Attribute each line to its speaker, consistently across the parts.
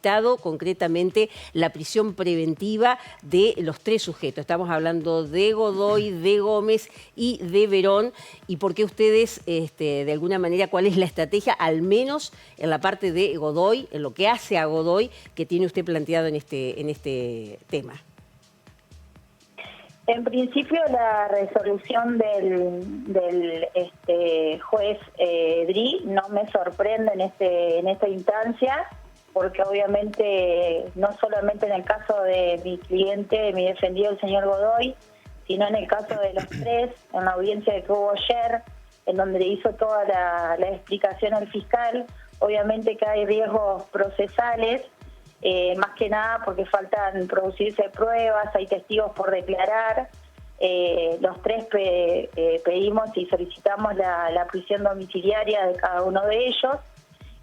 Speaker 1: solicitado concretamente la prisión preventiva de los 3 sujetos. Estamos hablando de Godoy, de Gómez y de Verón. ¿Y por qué ustedes, de alguna manera, cuál es la estrategia, al menos en la parte de Godoy, en lo que hace a Godoy, que tiene usted planteado en este tema?
Speaker 2: En principio, la resolución del juez Dri no me sorprende en esta instancia, porque obviamente no solamente en el caso de mi cliente, mi defendido el señor Godoy, sino en el caso de los 3, en la audiencia que hubo ayer, en donde le hizo toda la explicación al fiscal, obviamente que hay riesgos procesales, más que nada porque faltan producirse pruebas, hay testigos por declarar. Los 3 pedimos y solicitamos la prisión domiciliaria de cada uno de ellos.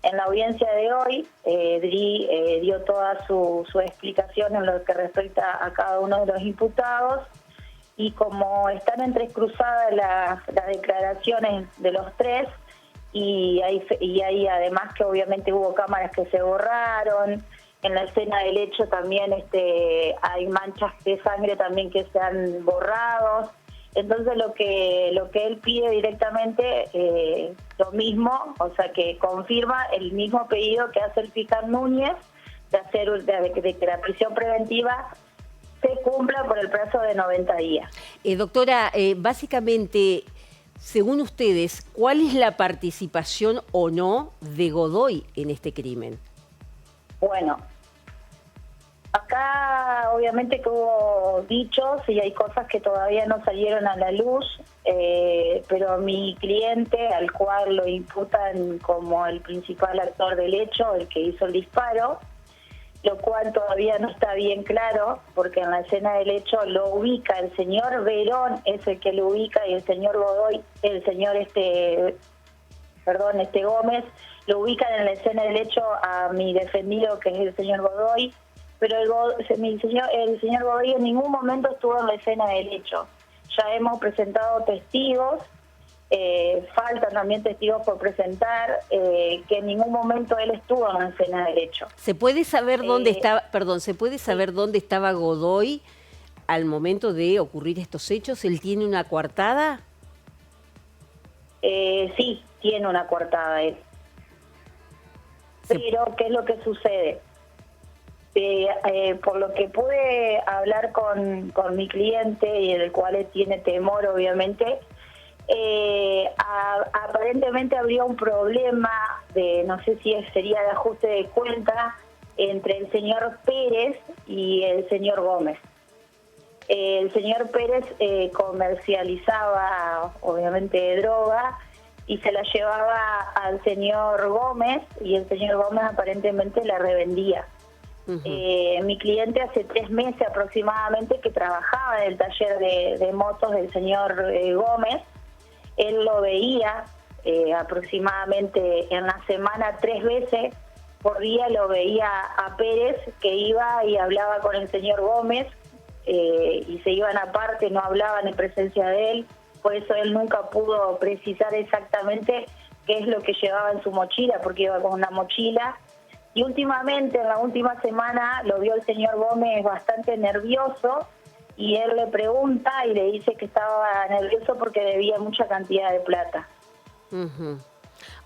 Speaker 2: En la audiencia de hoy, Dri dio toda su explicación en lo que respecta a cada uno de los imputados, y como están entrecruzadas las declaraciones de los 3, y hay además que obviamente hubo cámaras que se borraron. En la escena del hecho también hay manchas de sangre también que se han borrado. Entonces lo que él pide directamente, lo mismo, o sea que confirma el mismo pedido que hace el fiscal Núñez, de que la prisión preventiva se cumpla por el plazo de 90 días.
Speaker 1: Doctora, básicamente, según ustedes, ¿cuál es la participación o no de Godoy en este crimen?
Speaker 2: Bueno, acá obviamente que hubo dichos y hay cosas que todavía no salieron a la luz, pero mi cliente, al cual lo imputan como el principal actor del hecho, el que hizo el disparo, lo cual todavía no está bien claro, porque en la escena del hecho lo ubica el señor Verón, es el que lo ubica, y el señor Godoy, el señor Gómez, lo ubican en la escena del hecho a mi defendido, que es el señor Godoy, pero el señor Godoy en ningún momento estuvo en la escena del hecho. Ya hemos presentado testigos, faltan también testigos por presentar, que en ningún momento él estuvo en la escena del hecho.
Speaker 1: ¿Se puede saber dónde estaba, ¿se puede saber dónde estaba Godoy al momento de ocurrir estos hechos? ¿Él tiene una coartada?
Speaker 2: Sí, tiene una coartada él. Pero, ¿qué es lo que sucede? Por lo que pude hablar con mi cliente, y del cual él tiene temor, obviamente, aparentemente habría un problema no sé si sería de ajuste de cuenta, entre el señor Pérez y el señor Gómez. El señor Pérez comercializaba, obviamente, droga, y se la llevaba al señor Gómez, y el señor Gómez aparentemente la revendía. Mi cliente hace 3 meses aproximadamente que trabajaba en el taller de motos del señor Gómez. Él lo veía aproximadamente en la semana 3 veces por día, lo veía a Pérez, que iba y hablaba con el señor Gómez, y se iban aparte, no hablaban en presencia de él. Por eso él nunca pudo precisar exactamente qué es lo que llevaba en su mochila, porque iba con una mochila. Y últimamente, en la última semana, lo vio el señor Gómez bastante nervioso, y él le pregunta y le dice que estaba nervioso porque debía mucha cantidad de plata.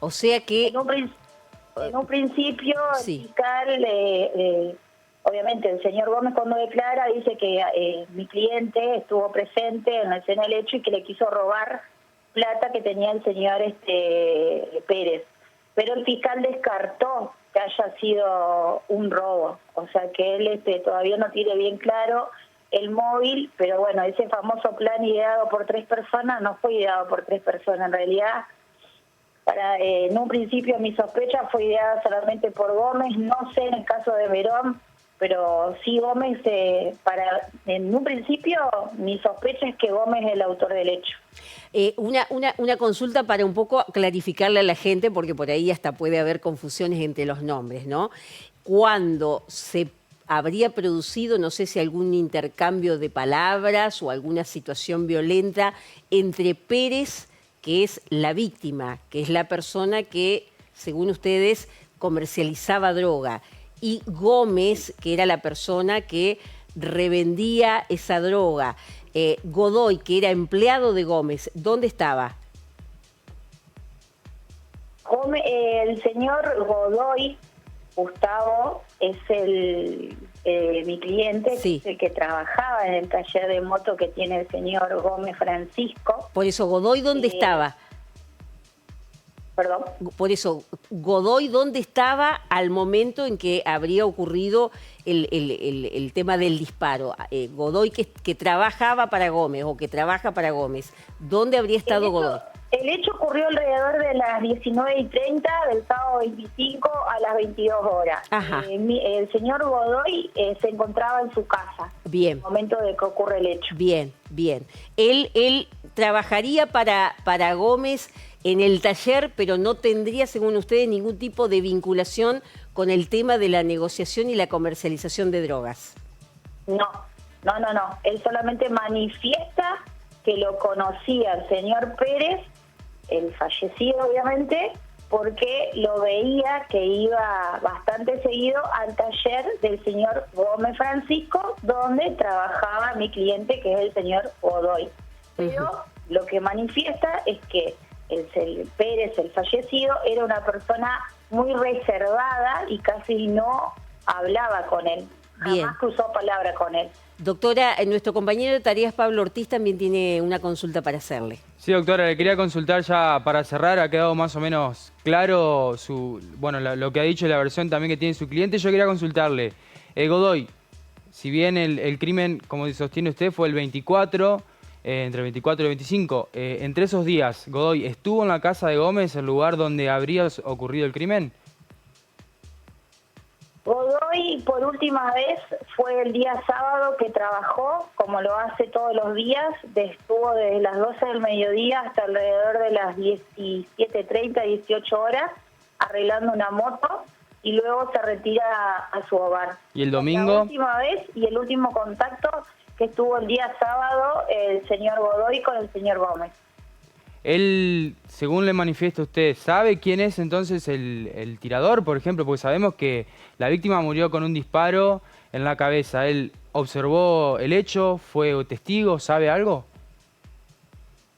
Speaker 1: O sea que...
Speaker 2: En un principio,
Speaker 1: sí.
Speaker 2: El fiscal, obviamente el señor Gómez, cuando declara, dice que mi cliente estuvo presente en la escena del hecho y que le quiso robar plata que tenía el señor Pérez. Pero el fiscal descartó que haya sido un robo, o sea que él todavía no tiene bien claro el móvil, pero bueno, ese famoso plan ideado por 3 personas no fue ideado por 3 personas, en realidad en un principio mi sospecha fue ideada solamente por Gómez, no sé en el caso de Verón, pero sí Gómez, en un principio mi sospecha es que Gómez es el autor del hecho.
Speaker 1: Una consulta para un poco clarificarle a la gente, porque por ahí hasta puede haber confusiones entre los nombres, ¿no? Cuando se habría producido, no sé si algún intercambio de palabras o alguna situación violenta entre Pérez, que es la víctima, que es la persona que, según ustedes, comercializaba droga, y Gómez, que era la persona que revendía esa droga. Godoy, que era empleado de Gómez, ¿dónde estaba?
Speaker 2: El señor Godoy, Gustavo, es mi cliente,
Speaker 1: Sí.
Speaker 2: el que trabajaba en el taller de moto que tiene el señor Gómez Francisco.
Speaker 1: Por eso, Godoy, ¿dónde estaba?
Speaker 2: Perdón.
Speaker 1: Por eso, Godoy, ¿dónde estaba al momento en que habría ocurrido el tema del disparo? Godoy, que trabajaba para Gómez o que trabaja para Gómez, ¿dónde habría estado Godoy?
Speaker 2: El hecho ocurrió alrededor de las 19:30 del sábado 25 a las 22 horas.
Speaker 1: Ajá.
Speaker 2: El señor Godoy se encontraba en su casa.
Speaker 1: Bien.
Speaker 2: En el momento de que ocurre el hecho.
Speaker 1: Bien, bien. Él trabajaría para Gómez en el taller, pero no tendría, según ustedes, ningún tipo de vinculación con el tema de la negociación y la comercialización de drogas.
Speaker 2: No. Él solamente manifiesta que lo conocía el señor Pérez, el fallecido obviamente, porque lo veía que iba bastante seguido al taller del señor Gómez Francisco, donde trabajaba mi cliente, que es el señor Godoy. Pero lo que manifiesta es que el Pérez, el fallecido, era una persona muy reservada y casi no hablaba con él.
Speaker 1: Bien.
Speaker 2: Jamás cruzó palabra con él.
Speaker 1: Doctora, nuestro compañero de tareas, Pablo Ortiz, también tiene una consulta para hacerle.
Speaker 3: Sí, doctora, le quería consultar ya para cerrar, ha quedado más o menos claro lo que ha dicho y la versión también que tiene su cliente. Yo quería consultarle, Godoy, si bien el crimen, como sostiene usted, fue el 24, entre el 24 y el 25, entre esos días, Godoy, ¿estuvo en la casa de Gómez, el lugar donde habría ocurrido el crimen?
Speaker 2: Godoy, por última vez, fue el día sábado que trabajó, como lo hace todos los días. Estuvo desde las 12 del mediodía hasta alrededor de las 17:30, 18 horas, arreglando una moto, y luego se retira a su hogar.
Speaker 3: ¿Y el domingo?
Speaker 2: La última vez y el último contacto que estuvo el día sábado el señor Godoy con el señor Gómez.
Speaker 3: Él, según le manifiesta usted, ¿sabe quién es entonces el tirador, por ejemplo? Porque sabemos que la víctima murió con un disparo en la cabeza. ¿Él observó el hecho? ¿Fue testigo? ¿Sabe algo?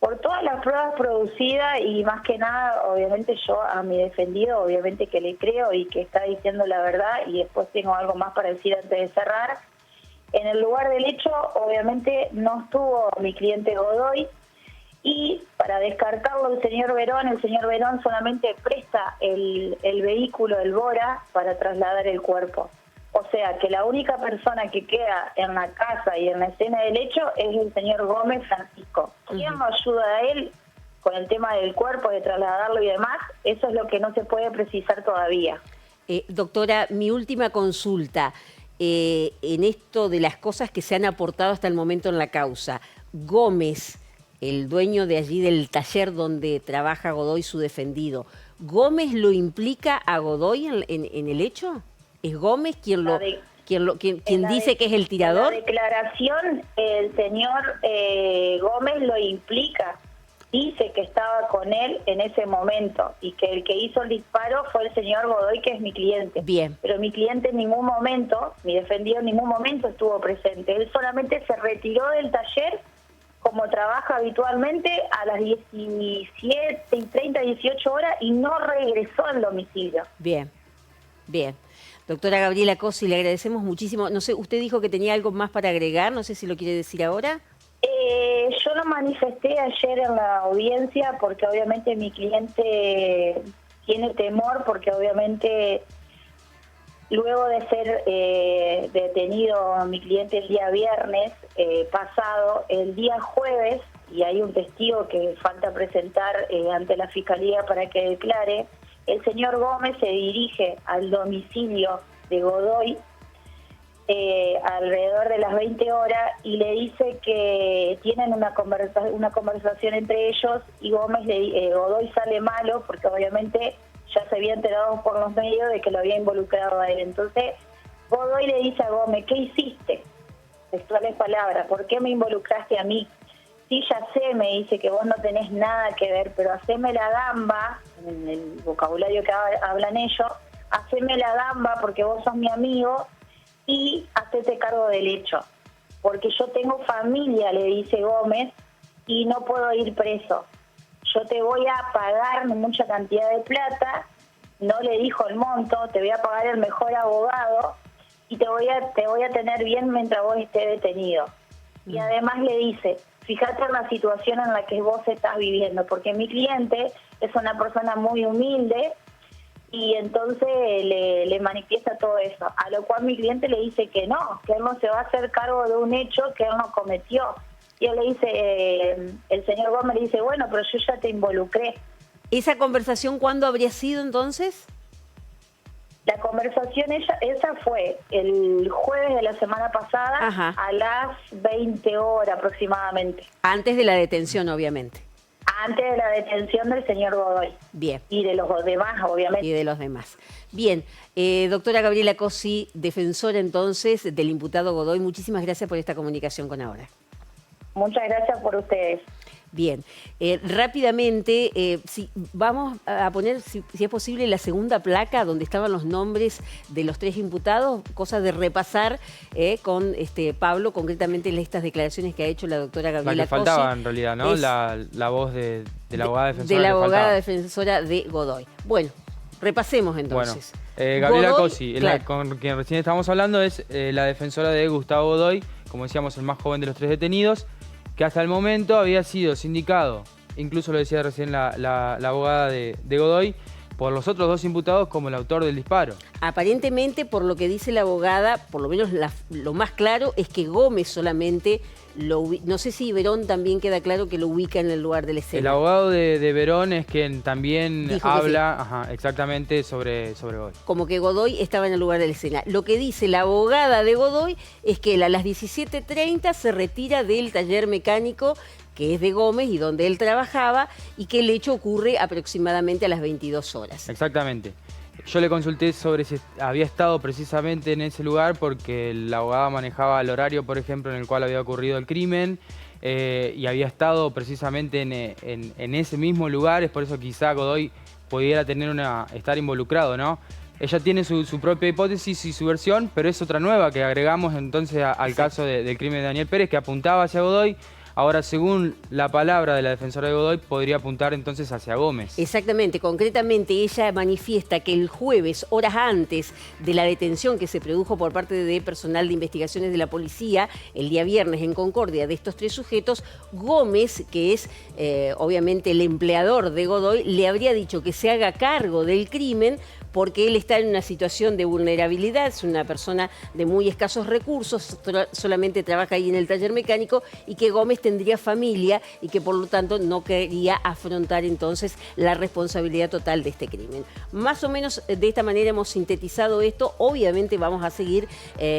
Speaker 2: Por todas las pruebas producidas y más que nada, obviamente yo a mi defendido, obviamente que le creo y que está diciendo la verdad, y después tengo algo más para decir antes de cerrar. En el lugar del hecho, obviamente no estuvo mi cliente Godoy, y para descartarlo el señor Verón solamente presta el vehículo, el Bora, para trasladar el cuerpo. O sea que la única persona que queda en la casa y en la escena del hecho es el señor Gómez Francisco. ¿Quién lo ayuda a él con el tema del cuerpo, de trasladarlo y demás? Eso es lo que no se puede precisar todavía.
Speaker 1: Doctora, mi última consulta. En esto de las cosas que se han aportado hasta el momento en la causa, Gómez, el dueño de allí del taller donde trabaja Godoy, su defendido, ¿Gómez lo implica a Godoy en el hecho? ¿Es Gómez quien dice que es el tirador?
Speaker 2: En la declaración, el señor Gómez lo implica. Dice que estaba con él en ese momento y que el que hizo el disparo fue el señor Godoy, que es mi cliente.
Speaker 1: Bien.
Speaker 2: Pero mi cliente en ningún momento, mi defendido en ningún momento estuvo presente. Él solamente se retiró del taller, como trabaja habitualmente, a las 17:30, 18 horas, y no regresó al domicilio.
Speaker 1: Bien, bien. Doctora Gabriela Cosi, le agradecemos muchísimo. No sé, usted dijo que tenía algo más para agregar, no sé si lo quiere decir ahora.
Speaker 2: Yo lo manifesté ayer en la audiencia porque obviamente mi cliente tiene temor, porque obviamente luego de ser detenido mi cliente el día viernes pasado, el día jueves, y hay un testigo que falta presentar ante la Fiscalía para que declare, el señor Gómez se dirige al domicilio de Godoy alrededor de las 20 horas y le dice que tienen una conversación entre ellos, y Godoy sale malo porque obviamente ya se había enterado por los medios de que lo había involucrado a él. Entonces Godoy le dice a Gómez: ¿qué hiciste? Textuales palabras: ¿por qué me involucraste a mí? Sí, ya sé, me dice, que vos no tenés nada que ver, pero haceme la gamba, en el vocabulario que hablan ellos, haceme la gamba porque vos sos mi amigo y hacete cargo del hecho. Porque yo tengo familia, le dice Gómez, y no puedo ir preso. Yo te voy a pagar mucha cantidad de plata, no le dijo el monto, te voy a pagar el mejor abogado y te voy a tener bien mientras vos estés detenido. Y además le dice, fíjate en la situación en la que vos estás viviendo, porque mi cliente es una persona muy humilde y entonces le manifiesta todo eso. A lo cual mi cliente le dice que él no se va a hacer cargo de un hecho que él no cometió. Y él le dice, el señor Gómez le dice, bueno, pero yo ya te involucré.
Speaker 1: ¿Esa conversación cuándo habría sido entonces?
Speaker 2: La conversación esa fue el jueves de la semana pasada.
Speaker 1: Ajá.
Speaker 2: A las 20 horas aproximadamente.
Speaker 1: Antes de la detención, obviamente.
Speaker 2: Antes de la detención del señor Godoy.
Speaker 1: Bien.
Speaker 2: Y de los demás, obviamente.
Speaker 1: Y de los demás. Bien, doctora Gabriela Cossi, defensora entonces del imputado Godoy, muchísimas gracias por esta comunicación con Ahora.
Speaker 2: Muchas gracias por ustedes.
Speaker 1: Bien, rápidamente, vamos a poner, si es posible, la segunda placa donde estaban los nombres de los 3 imputados, cosa de repasar con Pablo, concretamente estas declaraciones que ha hecho la doctora Gabriela Cossi.
Speaker 3: La que faltaba en realidad, ¿no? La voz de la abogada defensora.
Speaker 1: De la abogada defensora de Godoy. Bueno, repasemos entonces.
Speaker 3: Bueno, Gabriela
Speaker 1: Godoy,
Speaker 3: Cossi,
Speaker 1: claro,
Speaker 3: con quien recién estamos hablando, es la defensora de Gustavo Godoy, como decíamos, el más joven de los 3 detenidos, que hasta el momento había sido sindicado, incluso lo decía recién la abogada de Godoy, por los otros 2 imputados como el autor del disparo.
Speaker 1: Aparentemente, por lo que dice la abogada, por lo menos lo más claro es que Gómez solamente no sé si Verón también queda claro que lo ubica en el lugar de la escena.
Speaker 3: El abogado de Verón es quien también
Speaker 1: dijo
Speaker 3: habla exactamente sobre Godoy.
Speaker 1: Como que Godoy estaba en el lugar de la escena. Lo que dice la abogada de Godoy es que él a las 17:30 se retira del taller mecánico que es de Gómez y donde él trabajaba, y que el hecho ocurre aproximadamente a las 22 horas.
Speaker 3: Exactamente. Yo le consulté sobre si había estado precisamente en ese lugar porque la abogada manejaba el horario, por ejemplo, en el cual había ocurrido el crimen, y había estado precisamente en ese mismo lugar. Es por eso quizá Godoy pudiera estar involucrado, ¿no? Ella tiene su propia hipótesis y su versión, pero es otra nueva que agregamos entonces al caso del crimen de Daniel Pérez, que apuntaba hacia Godoy. Ahora, según la palabra de la defensora de Godoy, podría apuntar entonces hacia Gómez.
Speaker 1: Exactamente. Concretamente, ella manifiesta que el jueves, horas antes de la detención que se produjo por parte de personal de investigaciones de la policía, el día viernes en Concordia, de estos 3 sujetos, Gómez, que es obviamente el empleador de Godoy, le habría dicho que se haga cargo del crimen porque él está en una situación de vulnerabilidad, es una persona de muy escasos recursos, solamente trabaja ahí en el taller mecánico, y que Gómez tendría familia y que por lo tanto no quería afrontar entonces la responsabilidad total de este crimen. Más o menos de esta manera hemos sintetizado esto. Obviamente vamos a seguir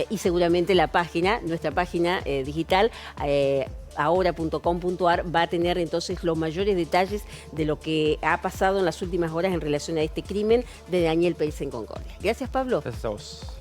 Speaker 1: y seguramente nuestra página digital, ahora.com.ar, va a tener entonces los mayores detalles de lo que ha pasado en las últimas horas en relación a este crimen de Daniel Pérez en Concordia. Gracias, Pablo.
Speaker 3: Gracias a vos.